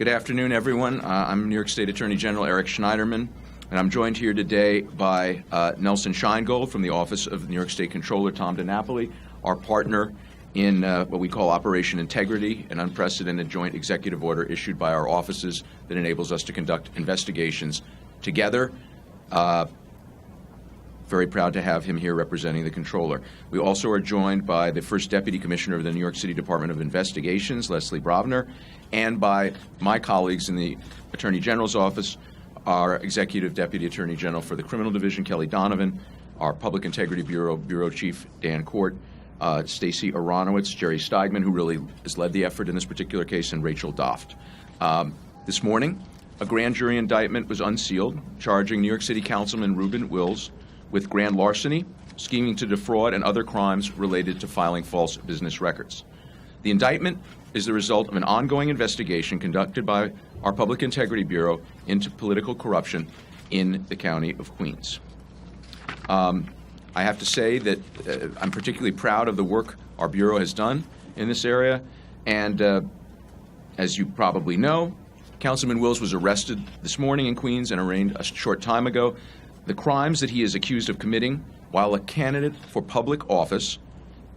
Good afternoon, everyone. I'm New York State Attorney General Eric Schneiderman, and I'm joined here today by Nelson Scheingold from the Office of the New York State Comptroller, Tom DiNapoli, our partner in what we call Operation Integrity, an unprecedented joint executive order issued by our offices that enables us to conduct investigations together. Very proud to have him here representing the Comptroller. We also are joined by the First Deputy Commissioner of the New York City Department of Investigations, Leslie Brovner, and by my colleagues in the Attorney General's Office, our Executive Deputy Attorney General for the Criminal Division, Kelly Donovan, our Public Integrity Bureau Chief, Dan Court, Stacey Aronowitz, Jerry Steigman, who really has led the effort in this particular case, and Rachel Doft. This morning, a grand jury indictment was unsealed, charging New York City Councilman Ruben Wills with grand larceny, scheming to defraud, and other crimes related to filing false business records. The indictment is the result of an ongoing investigation conducted by our Public Integrity Bureau into political corruption in the County of Queens. I have to say that I'm particularly proud of the work our Bureau has done in this area, and as you probably know, Councilman Wills was arrested this morning in Queens and arraigned a short time ago. The crimes that he is accused of committing while a candidate for public office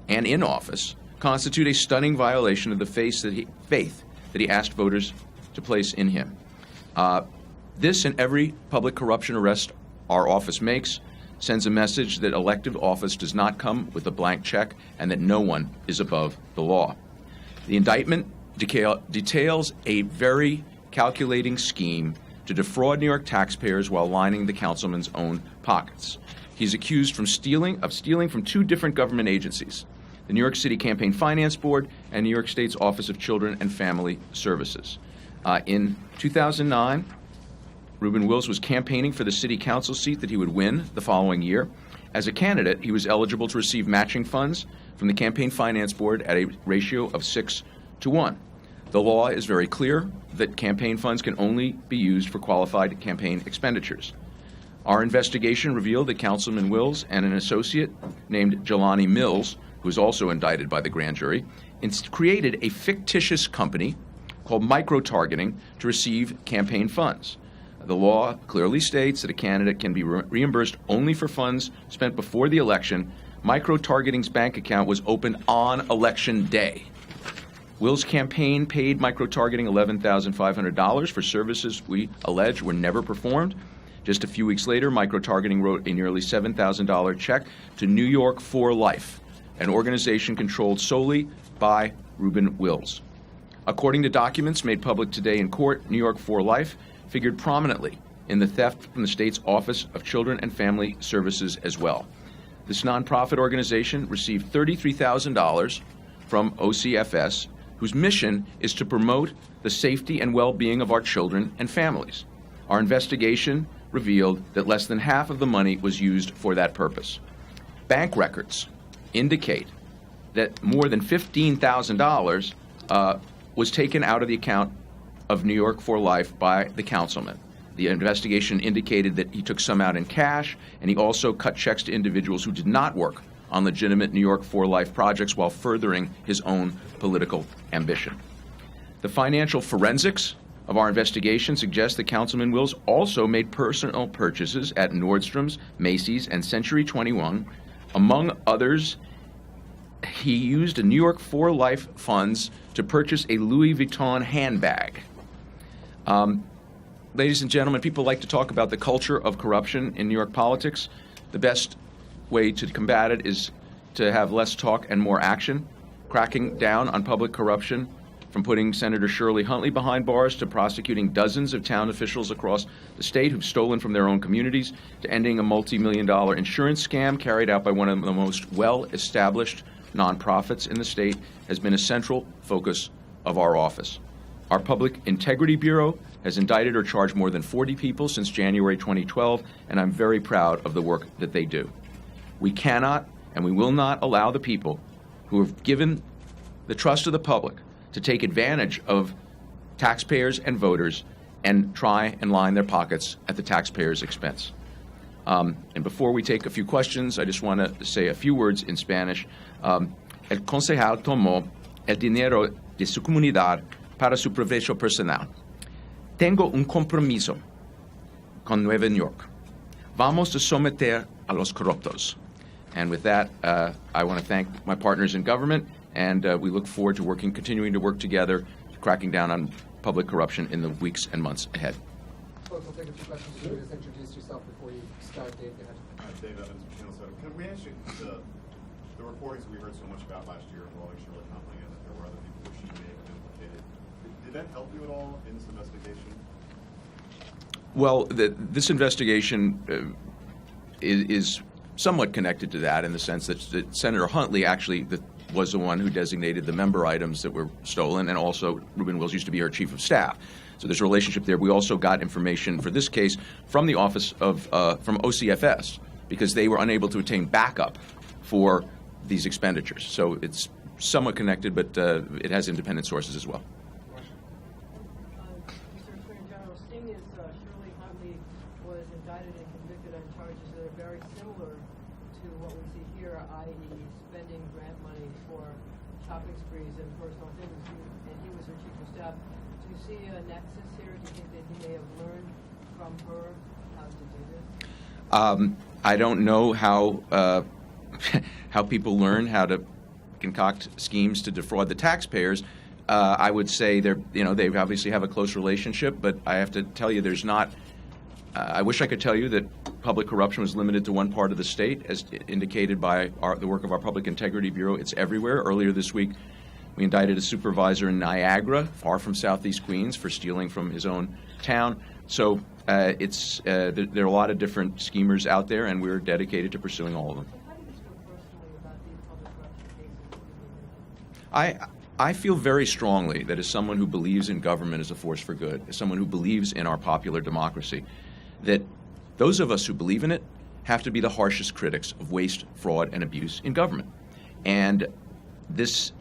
and in office constitute a stunning violation of the faith that he asked voters to place in him. This and every public corruption arrest our office makes sends a message that elective office does not come with a blank check and that no one is above the law. The indictment details a very calculating scheme to defraud New York taxpayers while lining the councilman's own pockets. He's accused of stealing from two different government agencies, the New York City Campaign Finance Board and New York State's Office of Children and Family Services. In 2009, Ruben Wills was campaigning for the city council seat that he would win the following year. As a candidate, he was eligible to receive matching funds from the Campaign Finance Board at a ratio of 6-to-1. The law is very clear that campaign funds can only be used for qualified campaign expenditures. Our investigation revealed that Councilman Wills and an associate named Jelani Mills, who was also indicted by the grand jury, created a fictitious company called micro-targeting to receive campaign funds. The law clearly states that a candidate can be reimbursed only for funds spent before the election. Micro-targeting's bank account was opened on Election Day. Wills' campaign paid micro-targeting $11,500 for services we allege were never performed. Just a few weeks later, micro-targeting wrote a nearly $7,000 check to New York for Life, an organization controlled solely by Ruben Wills. According to documents made public today in court, New York for Life figured prominently in the theft from the state's Office of Children and Family Services as well. This nonprofit organization received $33,000 from OCFS, whose mission is to promote the safety and well-being of our children and families. Our investigation revealed that less than half of the money was used for that purpose. Bank records indicate that more than $15,000 was taken out of the account of New York for Life by the councilman. The investigation indicated that he took some out in cash, and he also cut checks to individuals who did not work on legitimate New York for Life projects while furthering his own political ambition. The financial forensics of our investigation suggests that Councilman Wills also made personal purchases at Nordstrom's, Macy's, and Century 21. Among others, he used a New York for Life funds to purchase a Louis Vuitton handbag. Ladies and gentlemen, people like to talk about the culture of corruption in New York politics. The best way to combat it is to have less talk and more action, cracking down on public corruption, from putting Senator Shirley Huntley behind bars to prosecuting dozens of town officials across the state who've stolen from their own communities, to ending a multi-million-dollar insurance scam carried out by one of the most well-established nonprofits in the state, has been a central focus of our office. Our Public Integrity Bureau has indicted or charged more than 40 people since January 2012, and I'm very proud of the work that they do. We cannot and we will not allow the people who have given the trust of the public to take advantage of taxpayers and voters and try and line their pockets at the taxpayers' expense. And before we take a few questions, I just want to say a few words in Spanish. El concejal tomó el dinero de su comunidad para su provecho personal. Tengo un compromiso con Nueva York. Vamos a someter a los corruptos. And with that, I want to thank my partners in government, and we look forward to continuing to work together, cracking down on public corruption in the weeks and months ahead. Folks, I'll take a few questions. Can you just introduce yourself before you start, Dave? Go ahead. Dave Evans, General Schneiderman. Can we ask you, the reportings we heard so much about last year involving Shirley Conley and that there were other people who she may have been implicated, did that help you at all in this investigation? Well, this investigation is somewhat connected to that in the sense that Senator Huntley actually was the one who designated the member items that were stolen, and also Ruben Wills used to be her chief of staff. So there's a relationship there. We also got information for this case from the office of from OCFS because they were unable to obtain backup for these expenditures. So it's somewhat connected, but it has independent sources as well. Mr. Attorney General, seeing as Shirley Huntley was indicted and convicted on charges that are very similar to what we see here, i.e. spending grant money for shopping sprees and personal things, and he was her chief of staff, do you see a nexus here? Do you think that he may have learned from her how to do this? I don't know how how people learn how to concoct schemes to defraud the taxpayers. I would say they obviously have a close relationship, but I have to tell you there's not. I wish I could tell you that public corruption was limited to one part of the state, as indicated by the work of our Public Integrity Bureau. It's everywhere. Earlier this week, we indicted a supervisor in Niagara, far from Southeast Queens, for stealing from his own town. So there are a lot of different schemers out there, and we're dedicated to pursuing all of them. How do you feel personally about these public corruption cases? I feel very strongly that as someone who believes in government as a force for good, as someone who believes in our popular democracy, that those of us who believe in it have to be the harshest critics of waste, fraud, and abuse in government. And this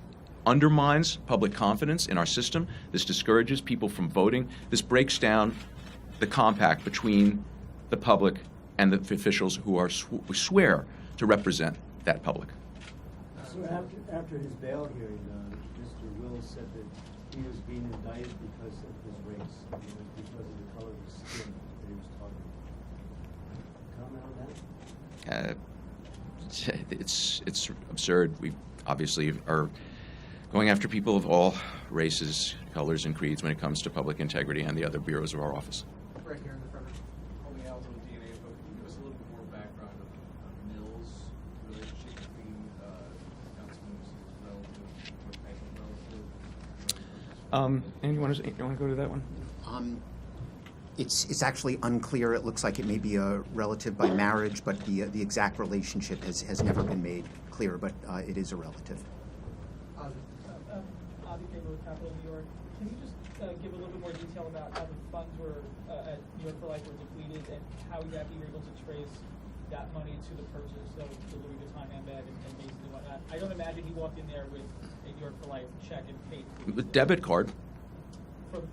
undermines public confidence in our system. This discourages people from voting. This breaks down the compact between the public and the officials who swear to represent that public. So after his bail hearing, Mr. Wills said that he was being indicted because of his race. It was because of the color of his skin that he was talking about. Comment on that? It's absurd. We obviously are going after people of all races, colors, and creeds when it comes to public integrity and the other bureaus of our office. Right here in the front. Only Al's on the DNA, but can you give us a little bit more background of Mills' relationship between Councilman relative, And you want to go to that one? It's actually unclear. It looks like it may be a relative by marriage, but the exact relationship has never been made clear, but it is a relative. Avi Faber with Capital New York. Can you just give a little bit more detail about how the funds were at New York for Life were depleted and how exactly you were able to trace that money to the purchase of the Louis Vuitton handbag and Macy's and whatnot? I don't imagine he walked in there with a New York for Life check and paid. With debit card.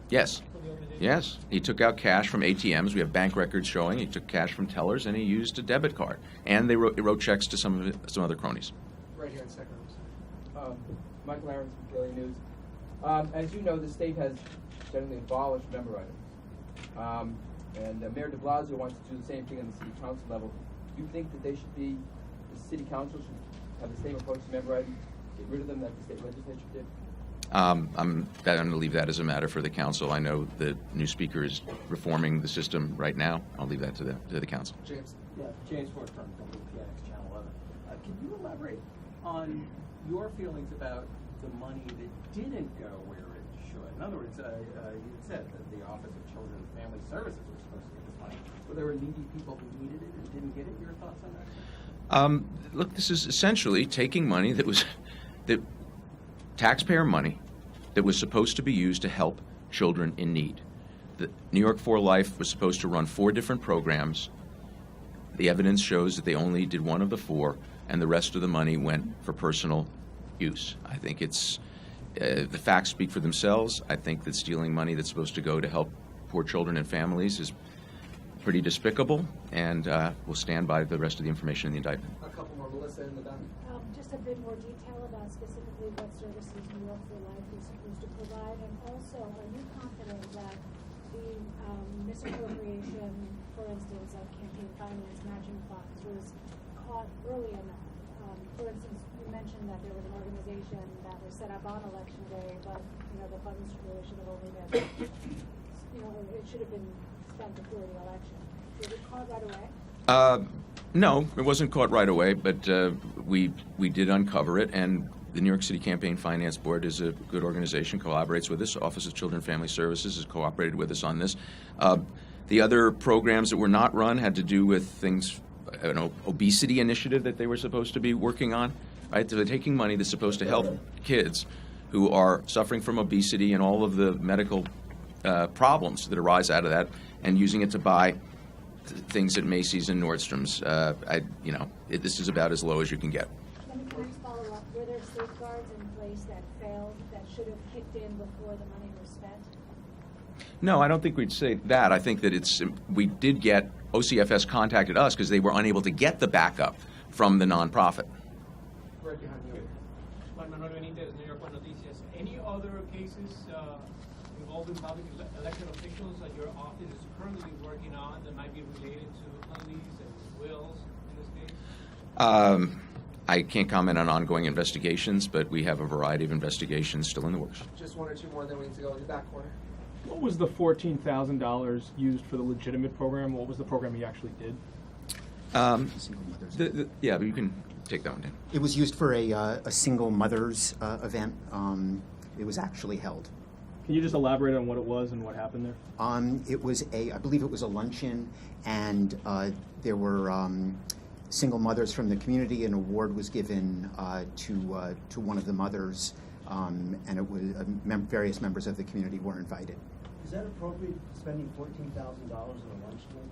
Yes. From the organization? Yes. He took out cash from ATMs. We have bank records showing he took cash from tellers, and he used a debit card. And they wrote checks to some other cronies. Right here in second row. Michael Aarons from Daily News. As you know, the state has generally abolished member items. And Mayor de Blasio wants to do the same thing on the city council level. Do you think that the city council should have the same approach to member items, get rid of them that the state legislature did? I'm going to leave that as a matter for the council. I know the new speaker is reforming the system right now. I'll leave that to the council. James. Yeah, James Ford from WPIX Channel 11. Can you elaborate on your feelings about the money that didn't go where it should? In other words, you said that the Office of Children and Family Services was supposed to get this money. Were there needy people who needed it and didn't get it? Your thoughts on that? Look, this is essentially taking money that taxpayer money that was supposed to be used to help children in need. The New York for Life was supposed to run 4 different programs. The evidence shows that they only did one of the 4, and the rest of the money went for personal use. I think it's the facts speak for themselves. I think that stealing money that's supposed to go to help poor children and families is pretty despicable, and we'll stand by the rest of the information in the indictment. A couple more. Melissa in the back. Just a bit more detail about specifically what services New York for Life is supposed to provide, and also, are you confident that the misappropriation, for instance, of campaign finance matching funds was caught early enough? For instance, you mentioned that there was an organization that was set up on election day, but, the funds really should have only been, it should have been spent before the election. Was it caught right away? No, it wasn't caught right away, but we did uncover it, and the New York City Campaign Finance Board is a good organization, collaborates with us. Office of Children and Family Services has cooperated with us on this. The other programs that were not run had to do with things, obesity initiative that they were supposed to be working on, right? So they're taking money that's supposed to help kids who are suffering from obesity and all of the medical problems that arise out of that, and using it to buy things at Macy's and Nordstrom's. This is about as low as you can get. Let me just follow up. Were there safeguards in place that failed, that should have kicked in before the money was spent? No, I don't think we'd say that. I think that we did get, OCFS contacted us because they were unable to get the backup from the nonprofit. Right behind you. Juan Manuel Benitez, New York One Noticias. Any other cases involving public election officials that your office is currently working on that might be related to Hunleys and Wills in this case? I can't comment on ongoing investigations, but we have a variety of investigations still in the works. Just one or two more, then we need to go in the back corner. What was the $14,000 used for the legitimate program? What was the program he actually did? Single mothers. Yeah, but you can take that one, Dan. It was used for a single mothers event. It was actually held. Can you just elaborate on what it was and what happened there? It was I believe it was a luncheon, and there were single mothers from the community. An award was given to one of the mothers, and it was various members of the community were invited. Is that appropriate, spending $14,000 on a lunch like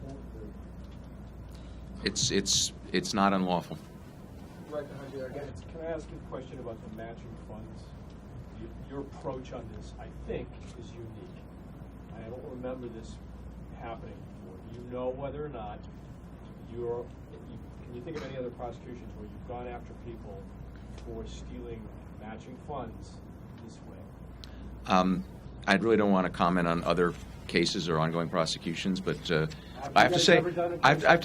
that? It's not unlawful. Right behind you there again. Can I ask you a question about the matching funds? Your approach on this, I think, is unique. I don't remember this happening before. Do you know whether or not can you think of any other prosecutions where you've gone after people for stealing matching funds this way? I really don't want to comment on other cases or ongoing prosecutions, but I have to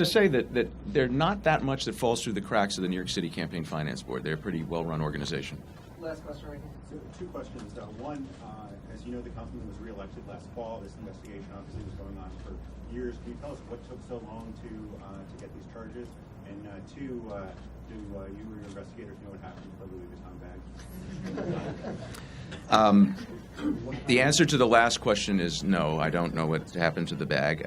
say that there's not that much that falls through the cracks of the New York City Campaign Finance Board. They're a pretty well-run organization. Last question right here. So two questions. One, as you know, the councilman was reelected last fall. This investigation obviously was going on for years. Can you tell us what took so long to get these charges? And two, do you or your investigators know what happened to the Louis Vuitton bag? The answer to the last question is no. I don't know what happened to the bag.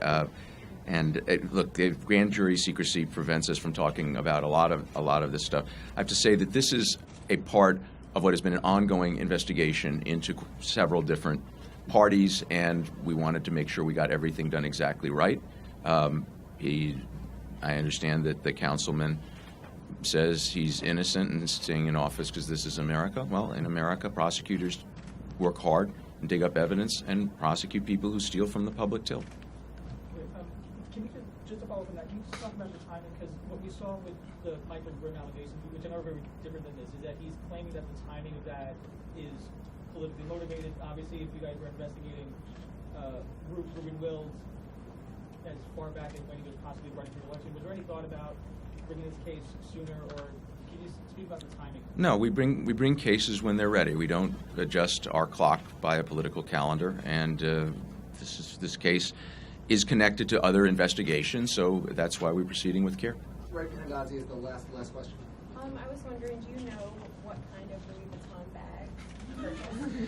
Look, the grand jury secrecy prevents us from talking about a lot of this stuff. I have to say that this is a part of what has been an ongoing investigation into several different parties, and we wanted to make sure we got everything done exactly right. I understand that the councilman says he's innocent and staying in office because this is America. Well, in America, prosecutors work hard and dig up evidence and prosecute people who steal from the public till. Can you just to follow up on that, can you just talk about the timing? Because what we saw with the Michael Ruben allegations, which are very different than this, is that he's claiming that the timing of that is politically motivated. Obviously, if you guys were investigating Ruben Wills as far back as when he was possibly running for election, was there any thought about bringing this case sooner, or can you speak about the timing? No, we bring cases when they're ready. We don't adjust our clock by a political calendar, and this case is connected to other investigations, so that's why we're proceeding with care. Right behind Ozzy is the last question. I was wondering, do you know what kind of Louis Vuitton bag?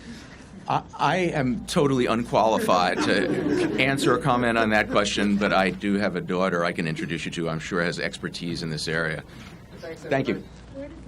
I am totally unqualified to answer or comment on that question, but I do have a daughter I can introduce you to, I'm sure has expertise in this area. Thanks, Thank you. Where did